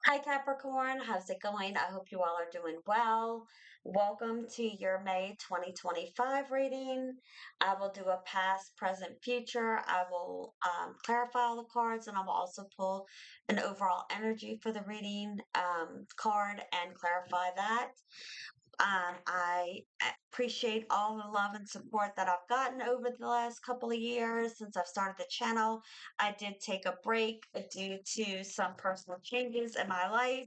Hi Capricorn, how's it going? I hope you all are doing well. Welcome to your May 2025 reading. I will do a past, present, future. I will clarify all the cards and I will also pull an overall energy for the reading card and clarify that. I appreciate all the love and support that I've gotten over the last couple of years since I've started the channel. I did take a break due to some personal changes in my life,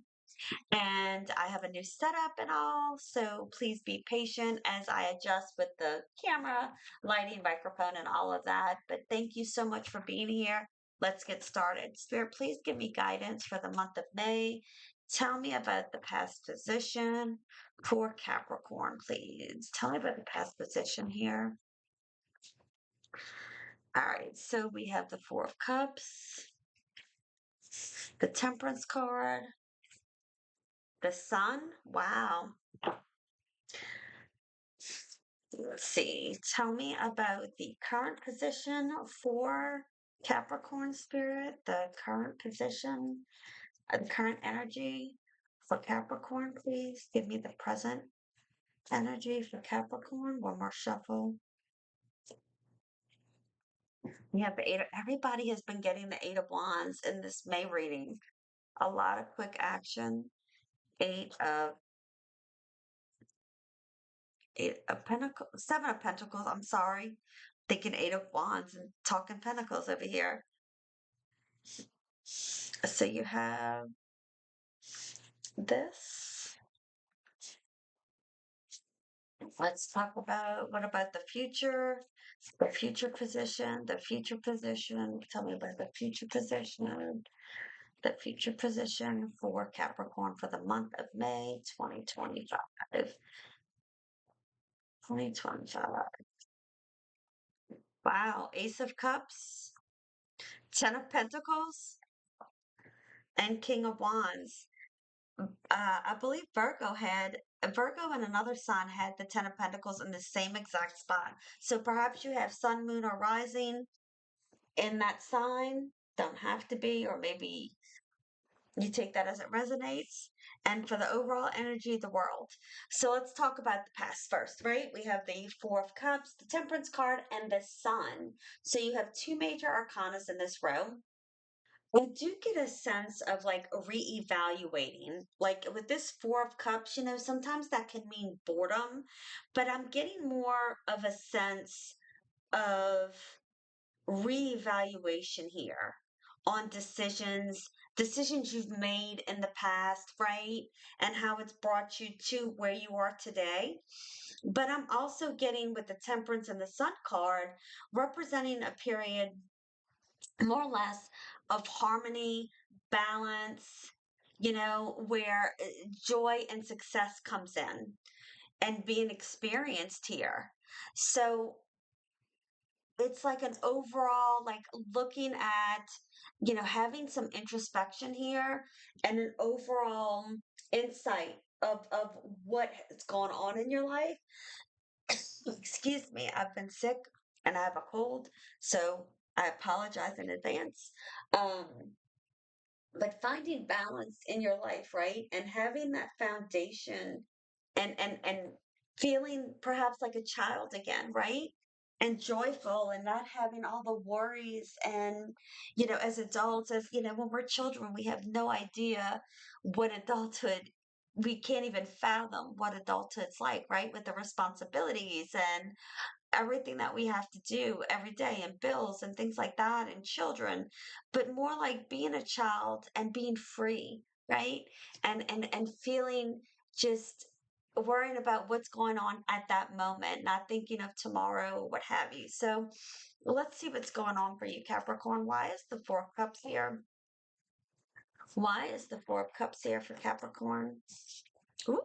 and I have a new setup and all. So please be patient as I adjust with the camera, lighting, microphone, and all of that. But thank you so much for being here. Let's get started. Spirit, please give me guidance for the month of May. Tell me about the past position for Capricorn, please. Tell me about the past position here. All right, so we have the Four of Cups, the Temperance card, the Sun. Wow. Let's see. Tell me about the current position for Capricorn spirit, the current position, the current energy for Capricorn, please. Give me the present energy for Capricorn. One more shuffle. We have the everybody has been getting the Eight of Wands in this May reading. A lot of quick action. Eight of Pentacles, Seven of Pentacles. I'm sorry. Thinking Eight of Wands and talking Pentacles over here. So you have this. Let's talk about what about the future? The future position, the future position. Tell me about the future position. The future position for Capricorn for the month of May 2025. 2025. Wow. Ace of Cups, Ten of Pentacles, and King of Wands. I believe Virgo and another sign had the Ten of Pentacles in the same exact spot. So perhaps you have Sun, Moon, or Rising in that sign. Don't have to be, or maybe you take that as it resonates. And for the overall energy of the world. So let's talk about the past first, right? We have the Four of Cups, the Temperance card, and the Sun. So you have two major arcanas in this row. I do get a sense of like reevaluating. Like with this Four of Cups, sometimes that can mean boredom, but I'm getting more of a sense of reevaluation here on decisions you've made in the past, right? And how it's brought you to where you are today. But I'm also getting with the Temperance and the Sun card representing a period more or less of harmony, balance, where joy and success comes in and being experienced here. So it's like an overall, like looking at, having some introspection here and an overall insight of what has gone on in your life. Excuse me, I've been sick and I have a cold, so I apologize in advance. Um, but finding balance in your life, right? And having that foundation and feeling perhaps like a child again, right? And joyful and not having all the worries and as adults, as when we're children, we have no idea what adulthood, we can't even fathom what adulthood's like, right? With the responsibilities and everything that we have to do every day and bills and things like that and children, but more like being a child and being free, right? And feeling just worrying about what's going on at that moment, not thinking of tomorrow or what have you. So let's see what's going on for you, Capricorn. Why is the Four of Cups here? Why is the Four of Cups here for Capricorn? Ooh,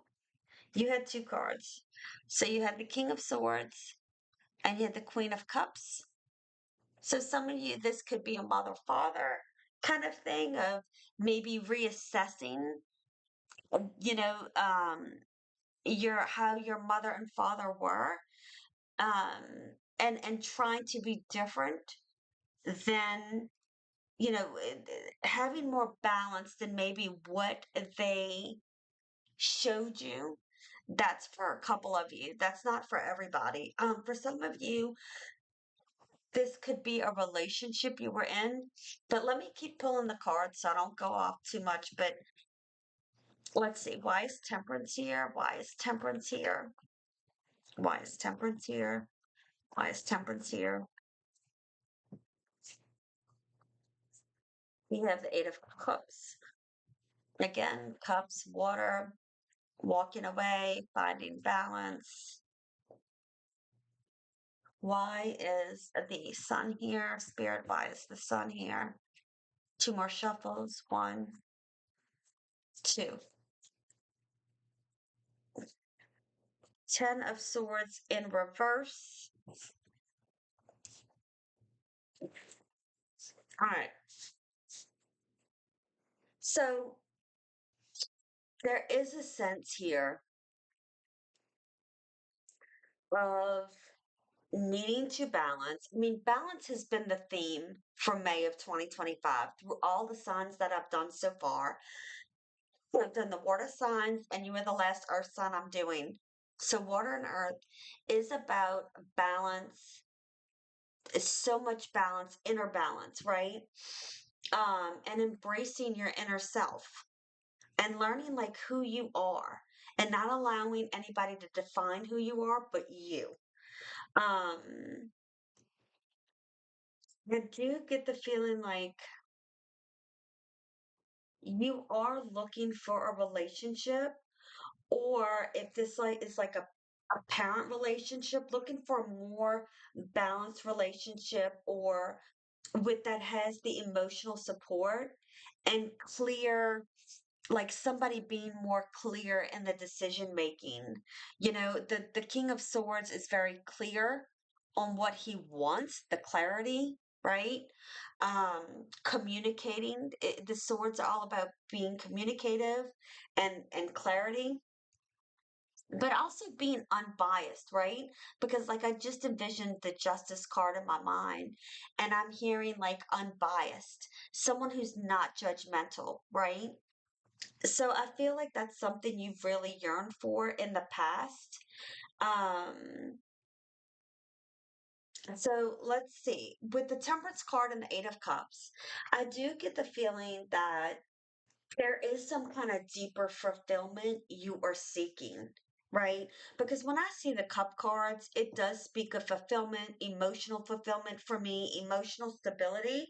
you had two cards. So you had the King of Swords and you had the Queen of Cups. So some of you, this could be a mother father kind of thing of maybe reassessing, you know, um, your how your mother and father were, um, and trying to be different than having more balance than maybe what they showed you. That's for a couple of you. That's not for everybody. For some of you, this could be a relationship you were in. But let me keep pulling the cards so I don't go off too much. But let's see. Why is temperance here? Why is temperance here? Why is temperance here? Why is temperance here? We have the Eight of Cups. Again, cups, water, walking away, finding balance. Why is the sun here? Spirit, why is the sun here? Two more shuffles. One, two. Ten of Swords in reverse. All right. So there is a sense here of needing to balance. I mean, balance has been the theme for May of 2025 through all the signs that I've done so far. I've done the water signs, and you were the last earth sign I'm doing. So, water and earth is about balance. It's so much balance, inner balance, right? And embracing your inner self and learning like who you are and not allowing anybody to define who you are but you. Um, I do get the feeling like you are looking for a relationship, or if this like is like a parent relationship, looking for a more balanced relationship, or with that has the emotional support and clear, like somebody being more clear in the decision making. The King of Swords is very clear on what he wants, the clarity, right? Communicating. The swords are all about being communicative and clarity, but also being unbiased, right? Because like I just envisioned the Justice card in my mind, and I'm hearing like unbiased, someone who's not judgmental, right? So I feel like that's something you've really yearned for in the past. Um, so let's see. With the Temperance card and the Eight of Cups, I do get the feeling that there is some kind of deeper fulfillment you are seeking, right? Because when I see the cup cards, it does speak of fulfillment, emotional fulfillment for me, emotional stability.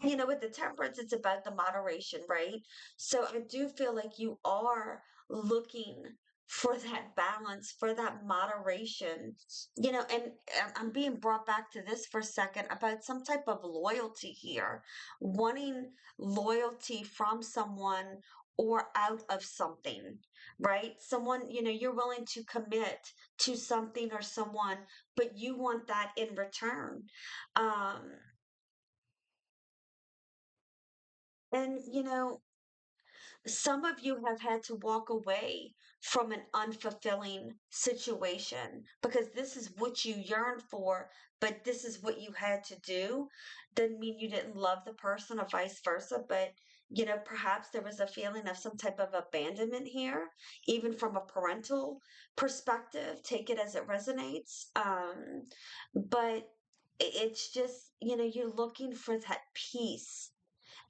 With the temperance, it's about the moderation, right? So I do feel like you are looking for that balance, for that moderation, and I'm being brought back to this for a second about some type of loyalty here, wanting loyalty from someone or out of something, right? Someone, you're willing to commit to something or someone, but you want that in return. Um, and some of you have had to walk away from an unfulfilling situation because this is what you yearned for, but this is what you had to do. Doesn't mean you didn't love the person or vice versa, but perhaps there was a feeling of some type of abandonment here, even from a parental perspective. Take it as it resonates. But it's just, you're looking for that peace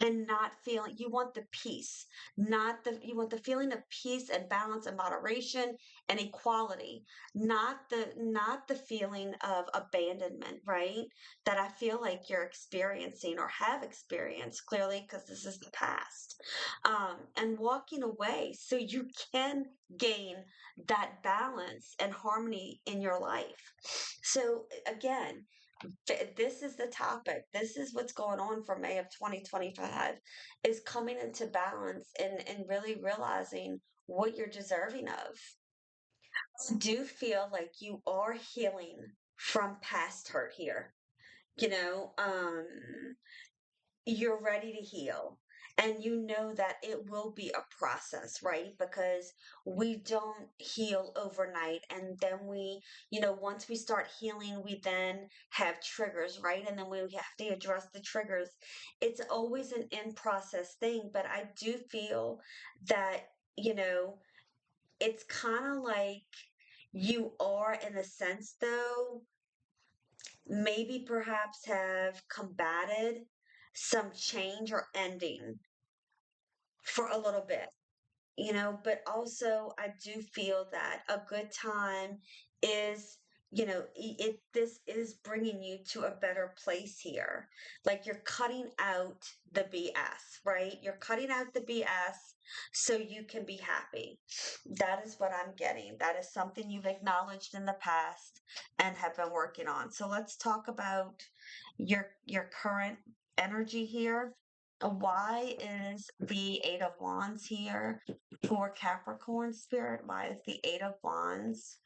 and not feeling, you want the peace, not the you want the feeling of peace and balance and moderation and equality, not the feeling of abandonment, right? That I feel like you're experiencing or have experienced clearly because this is the past. And walking away so you can gain that balance and harmony in your life. So again, this is the topic. This is what's going on for May of 2025, is coming into balance and really realizing what you're deserving of. I do feel like you are healing from past hurt here. You know, um, you're ready to heal. And you know that it will be a process, right? Because we don't heal overnight. And then once we start healing, we then have triggers, right? And then we have to address the triggers. It's always an in process thing. But I do feel that, you know, it's kind of like you are, in a sense, though, maybe perhaps have combated some change or ending for a little bit. But also I do feel that a good time is, this is bringing you to a better place here. Like you're cutting out the BS, right? You're cutting out the BS so you can be happy. That is what I'm getting. That is something you've acknowledged in the past and have been working on. So let's talk about your current energy here. Why is the Eight of Wands here for Capricorn spirit? Why is the Eight of Wands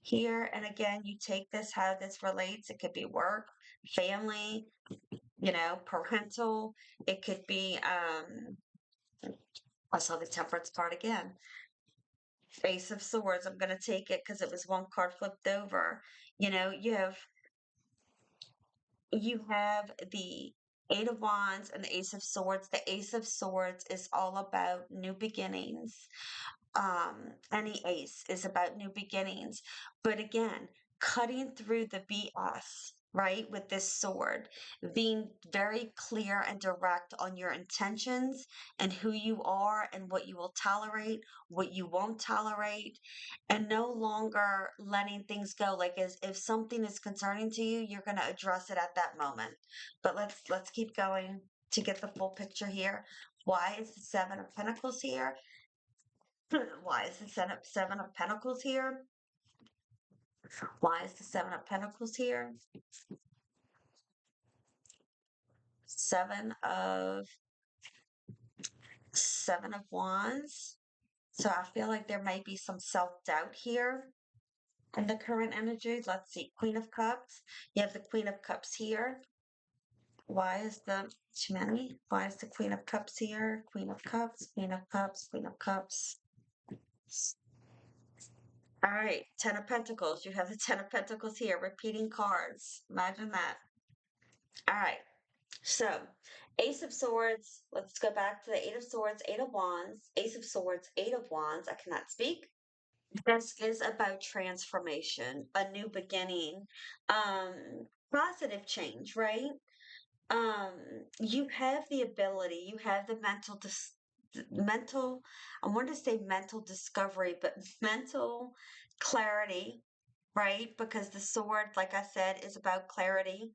here? And again, you take this how this relates. It could be work, family, parental. It could be, I saw the Temperance card again. Ace of Swords. I'm going to take it because it was one card flipped over. You know, you have you have the Eight of Wands and the Ace of Swords. The Ace of Swords is all about new beginnings. Any ace is about new beginnings. But again, cutting through the BS, right, with this sword, being very clear and direct on your intentions and who you are and what you will tolerate, what you won't tolerate, and no longer letting things go. Like as if something is concerning to you, you're going to address it at that moment. But let's keep going to get the full picture here. Why is the Seven of Pentacles here? Why is the seven of Pentacles here? Why is the Seven of Pentacles here? Seven of Wands. So I feel like there might be some self-doubt here in the current energy. Let's see. Queen of Cups. You have the Queen of Cups here. Why is the too many? Why is the Queen of Cups here? Queen of Cups, Queen of Cups, Queen of Cups. All right, Ten of Pentacles. You have the Ten of Pentacles here, repeating cards. Imagine that. All right. So, Ace of Swords, let's go back to the Eight of Swords, Eight of Wands, Ace of Swords, Eight of Wands. I cannot speak. This is about transformation, a new beginning, positive change, right? Um, you have the ability, you have the mental, I want to say mental discovery, but mental clarity, right? Because the sword, like I said, is about clarity,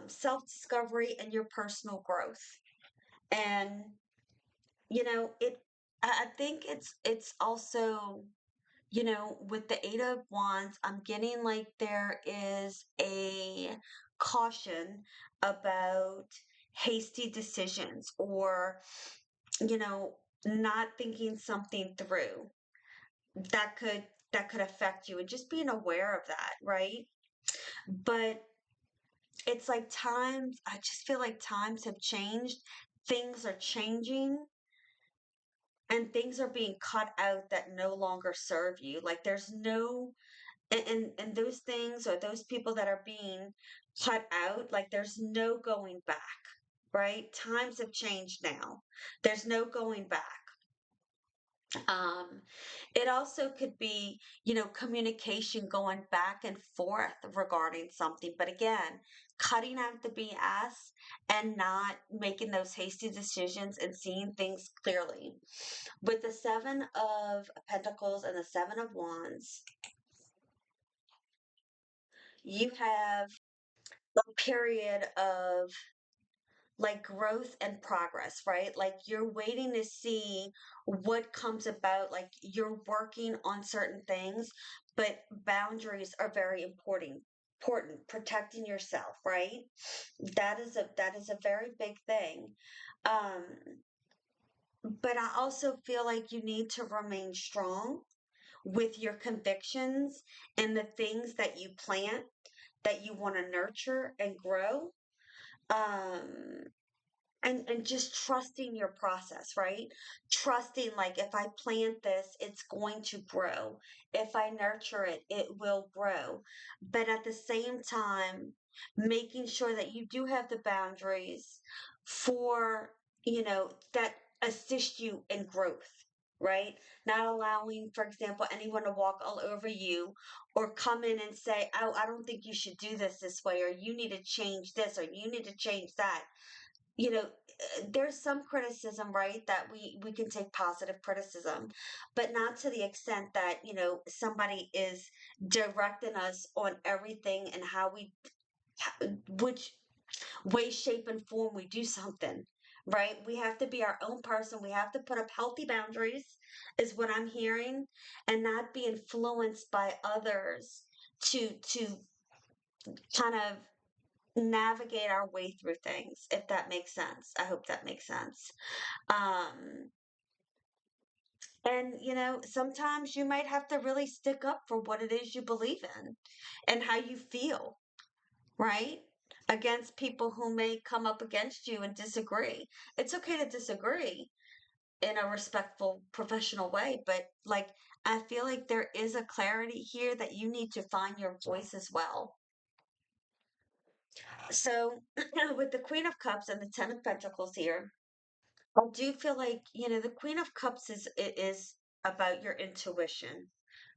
self-discovery and your personal growth. And it I think it's also, with the Eight of Wands, I'm getting like there is a caution about hasty decisions or, you know, not thinking something through that could that could affect you, and just being aware of that, right? But it's like I just feel like times have changed. Things are changing and things are being cut out that no longer serve you. Like there's no, and those things or those people that are being cut out, like there's no going back, right? Times have changed now. There's no going back. Um, it also could be, communication going back and forth regarding something. But again, cutting out the BS and not making those hasty decisions and seeing things clearly. With the Seven of Pentacles and the Seven of Wands, you have a period of like growth and progress, right? Like you're waiting to see what comes about. Like you're working on certain things, but boundaries are very important. Important protecting yourself, right? That is a very big thing. Um, but I also feel like you need to remain strong with your convictions and the things that you plant that you want to nurture and grow. Um, and just trusting your process, right? Trusting, like, if I plant this, it's going to grow. If I nurture it, it will grow. But at the same time, making sure that you do have the boundaries for, that assist you in growth, right? Not allowing, for example, anyone to walk all over you or come in and say, oh, I don't think you should do this way, or you need to change this, or you need to change that. There's some criticism, right, that we can take positive criticism, but not to the extent that, somebody is directing us on everything and how which way, shape, and form we do something, right? We have to be our own person. We have to put up healthy boundaries, is what I'm hearing, and not be influenced by others to kind of navigate our way through things, if that makes sense. I hope that makes sense. Um, and sometimes you might have to really stick up for what it is you believe in and how you feel, right? Against people who may come up against you and disagree. It's okay to disagree in a respectful, professional way, but like, I feel like there is a clarity here that you need to find your voice as well. So, with the Queen of Cups and the Ten of Pentacles here, I do feel like, the Queen of Cups is about your intuition.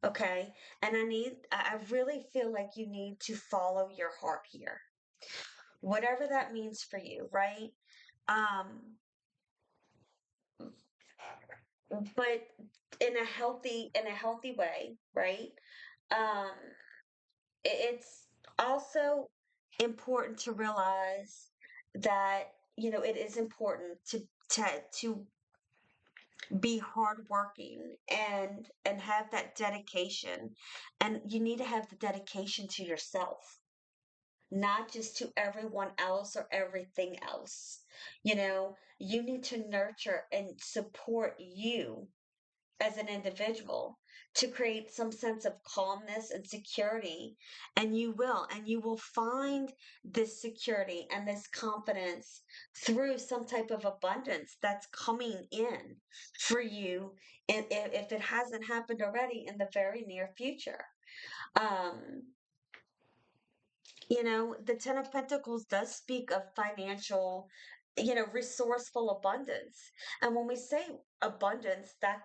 Okay. And I really feel like you need to follow your heart here, whatever that means for you, right? Um, but in a healthy way, right? Um, it's also important to realize that, it is important to be hardworking and have that dedication. And you need to have the dedication to yourself, not just to everyone else or everything else. You need to nurture and support you as an individual to create some sense of calmness and security. And you will find this security and this confidence through some type of abundance that's coming in for you, and if it hasn't happened already, in the very near future. um the Ten of Pentacles does speak of financial, resourceful abundance. And when we say abundance, that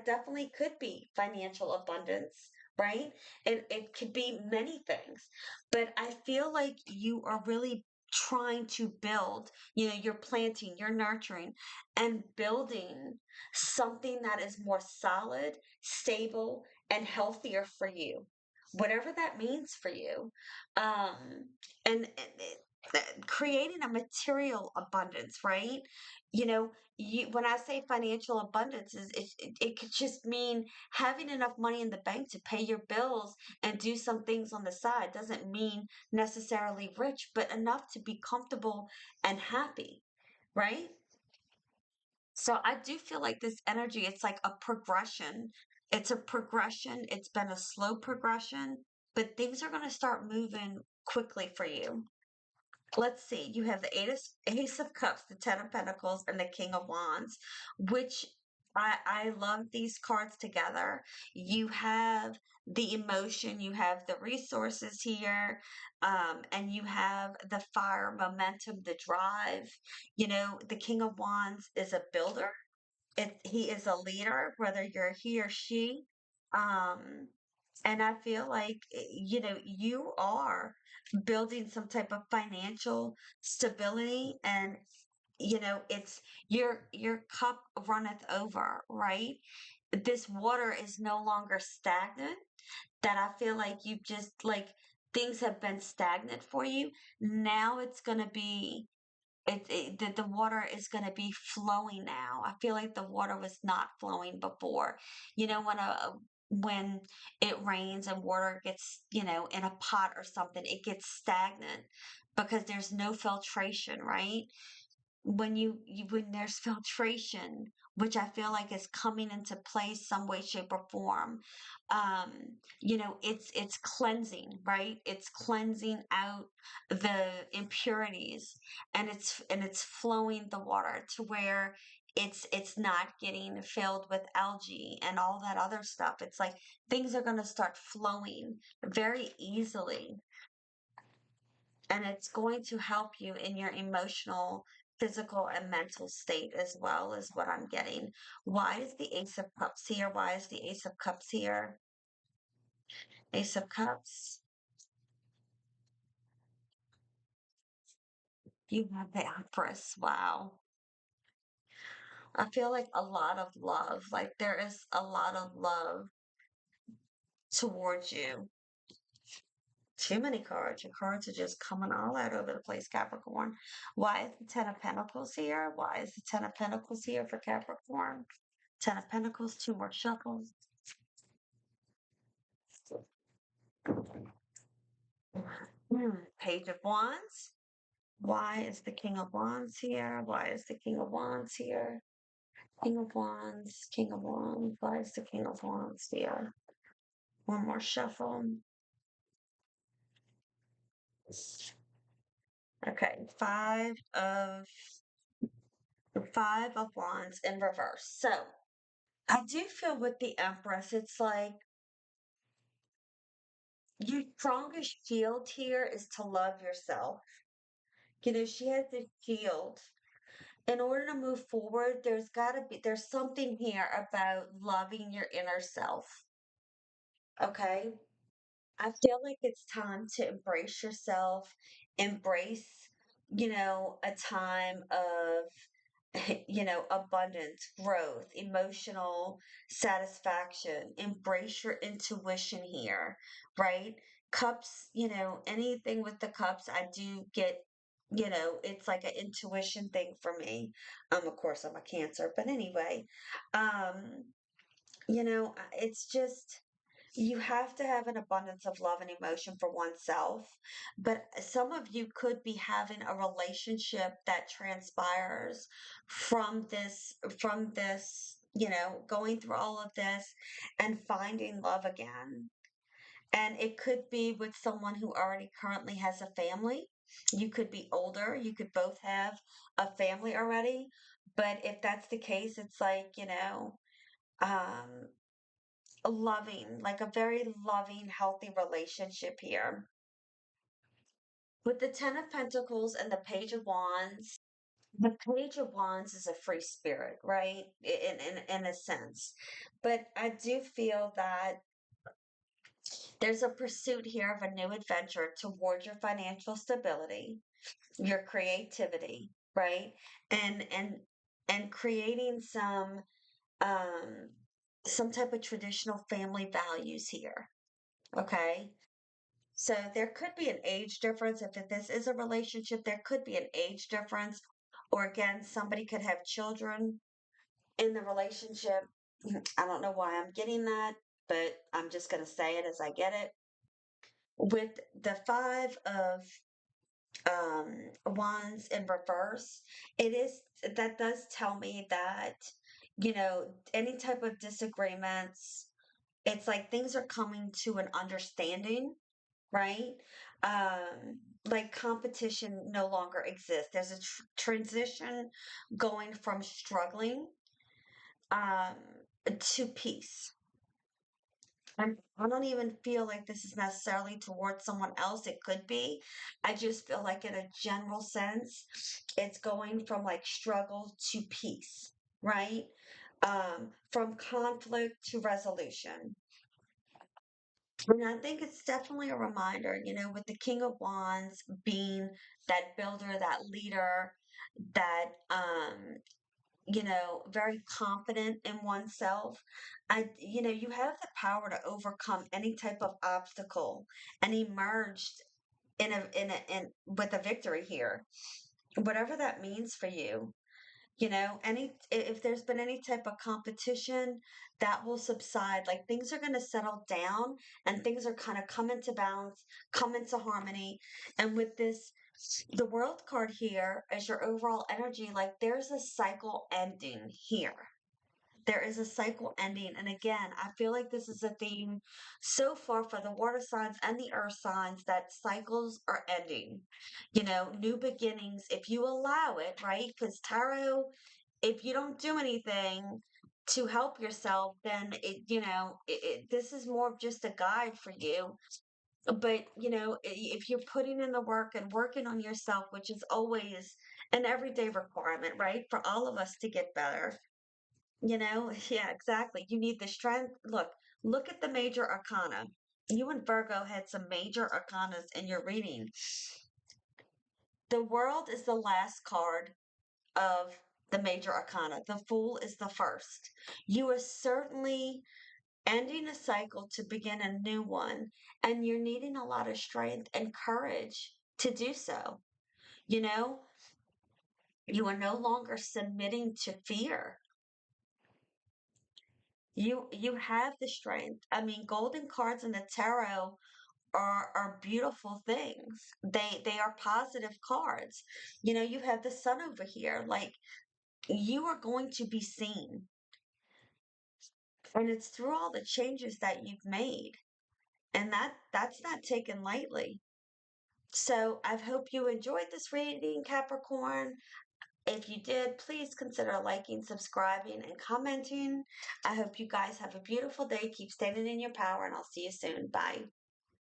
definitely could be financial abundance, right? It could be many things. But I feel like you are really trying to build, you're planting, you're nurturing, and building something that is more solid, stable, and healthier for you, whatever that means for you. And creating a material abundance, right? you know when I say financial abundance, it could just mean having enough money in the bank to pay your bills and do some things on the side. Doesn't mean necessarily rich, but enough to be comfortable and happy, right? So I do feel like this energy, it's like a progression. It's a progression. It's been a slow progression, but things are going to start moving quickly for you. Let's see. You have the Ace of Cups, the Ten of Pentacles, and the King of Wands, which I love these cards together. You have the emotion, you have the resources here, and you have the fire, momentum, the drive. The King of Wands is a builder. He is a leader, whether you're he or she. Um, and I feel like, you are building some type of financial stability, and it's your cup runneth over, right? This water is no longer stagnant. That I feel like you just like things have been stagnant for you. Now it's gonna be the water is going to be flowing now. I feel like the water was not flowing before. When it rains and water gets, in a pot or something, it gets stagnant because there's no filtration, right? When there's filtration, which I feel like is coming into place some way, shape, or form. Um, it's cleansing, right? It's cleansing out the impurities, and it's flowing the water to where it's not getting filled with algae and all that other stuff. It's like things are going to start flowing very easily, and it's going to help you in your emotional, physical, and mental state as well, is what I'm getting. Why is the Ace of Cups here? Why is the Ace of Cups here? Ace of Cups. You have the Empress. Wow. I feel like a lot of love. Like there is a lot of love towards you. Too many cards. Your cards are just coming all out over the place, Capricorn. Why is the Ten of Pentacles here? Why is the Ten of Pentacles here for Capricorn? Ten of Pentacles, two more shuffles. Page of Wands. Why is the King of Wands here? Why is the King of Wands here? King of Wands, King of Wands. Why is the King of Wands here? One more shuffle. Okay, five of Wands in reverse. So I do feel with the Empress, it's like your strongest shield here is to love yourself. She has this shield. In order to move forward, there's something here about loving your inner self. Okay. I feel like it's time to embrace yourself, embrace, a time of abundance, growth, emotional satisfaction. Embrace your intuition here, right? Cups, anything with the cups, I do get, it's like an intuition thing for me. Of course, I'm a Cancer, but anyway, it's just you have to have an abundance of love and emotion for oneself. But some of you could be having a relationship that transpires from this, going through all of this and finding love again. And it could be with someone who already currently has a family. You could be older, you could both have a family already. But if that's the case, it's like, um, like a very loving, healthy relationship here. With the Ten of Pentacles and the Page of Wands, the Page of Wands is a free spirit, right? In a sense. But I do feel that there's a pursuit here of a new adventure toward your financial stability, your creativity, right? And and and creating um some type of traditional family values here. Okay. So there could be an age difference. If this is a relationship, there could be an age difference. Or again, somebody could have children in the relationship. I don't know why I'm getting that, but I'm just going to say it as I get it. With the five of wands in reverse, that does tell me that, any type of disagreements, it's like things are coming to an understanding, right? Like competition no longer exists. There's a transition going from struggling um, to peace. And I don't even feel like this is necessarily towards someone else. It could be. I just feel like, in a general sense, it's going from like struggle to peace, right? From conflict to resolution. And I think it's definitely a reminder, with the King of Wands being that builder, that leader, that very confident in oneself. You have the power to overcome any type of obstacle and emerged in with a victory here. Whatever that means for you. If there's been any type of competition, that will subside. Like things are going to settle down and things are kind of come into balance, come into harmony. And with the world card here as your overall energy, like there's a cycle ending here. There is a cycle ending. And again, I feel like this is a theme so far for the water signs and the earth signs that cycles are ending. New beginnings, if you allow it, right? Because tarot, if you don't do anything to help yourself, then this is more of just a guide for you. But, if you're putting in the work and working on yourself, which is always an everyday requirement, right? For all of us to get better. Yeah, exactly. You need the strength. Look at the major arcana. You and Virgo had some major arcanas in your reading. The world is the last card of the major arcana. The fool is the first. You are certainly ending a cycle to begin a new one, and you're needing a lot of strength and courage to do so. You know, you are no longer submitting to fear. You have the strength. I mean, golden cards in the tarot are beautiful things. They are positive cards. You have the sun over here. Like, you are going to be seen. And it's through all the changes that you've made. And that's not taken lightly. So I hope you enjoyed this reading, Capricorn. If you did, please consider liking, subscribing, and commenting. I hope you guys have a beautiful day. Keep standing in your power, and I'll see you soon. Bye.